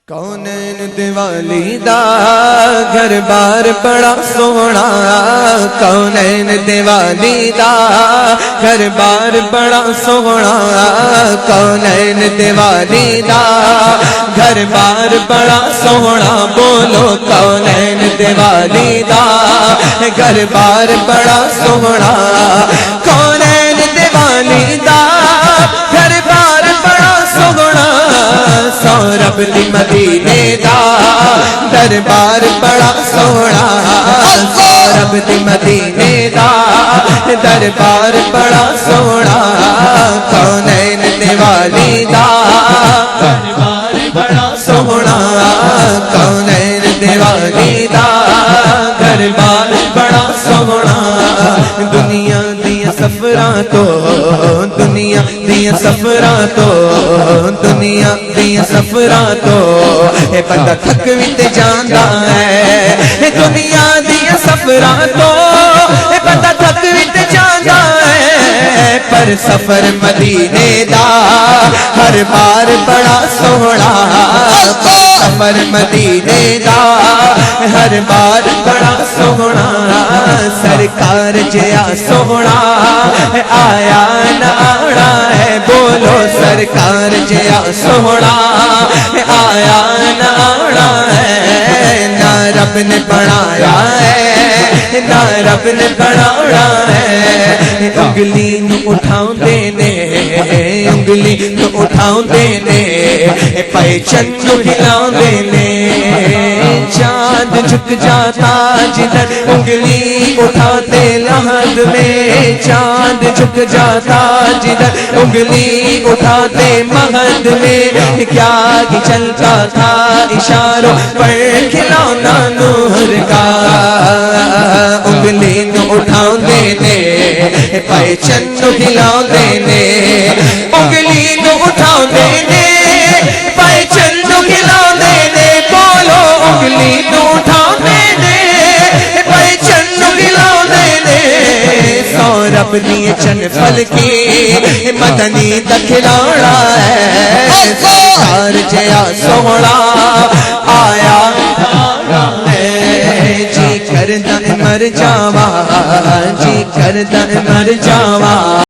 کونین دیوالی دا گھر بار بڑا سونا، کونین دیوالی دا گھر بار بڑا سونا، کونین دیوالی دا گھر بار بڑا سونا، بولو کونین دیوالی دا گھر بار بڑا سونا، کونین دیوالی دا گھر بار بڑا سونا، سورب دی مدینے دا دربار بڑا سونا، سورب دی مدینے دا دربار بڑا سونا، کونین دیوالی دا دربار بڑا سونا، کونین دیوالی دا دربار بڑا سونا، دنیا دیا سفراں تو دنیا دیا سفراں تو دنیا دیا سفراں تو اے بندہ تھک وی تے جاندا ہے، دنیا دیا سفراں تو اے بندہ تھک وی تے جاندا ہے، پر سفر مدینے دا ہر بار بڑا سونا، سفر مدینے دا ہر بار بڑا سونا، سرکار جیا سونا آیا نہ آنا ہے، بولو سرکار جیا سونا آیا نہ آنا ہے، نہ رب نے بنایا ہے نہ رب نے بنایا ہے، انگلی نو اٹھاؤں دینے انگلی نو اٹھاؤں دینے پہچن نو ہلاؤں دینے، چاند جھک جاتا جدھر انگلی اٹھاتے لحد میں، چاند جھک جاتا جدھر انگلی اٹھاتے مہد میں، کیا ہی چلتا تھا اشاروں پر کھلونا نور کا، انگلی نو اٹھاؤں دینے پہچن نو ہلاؤں دینے، انگلی نو اٹھاؤں دینے پہچن نو ہلاؤں دینے، بولو انگلی نو اٹھاؤں دینے پہچن نو ہلاؤں دینے، سورب دیے چن پھل کی مدنی دا کھلاڑا ہے، سرکار جیا سونا آیا ہے، جی کردہ مر جاوا جی کردہ مر جاوا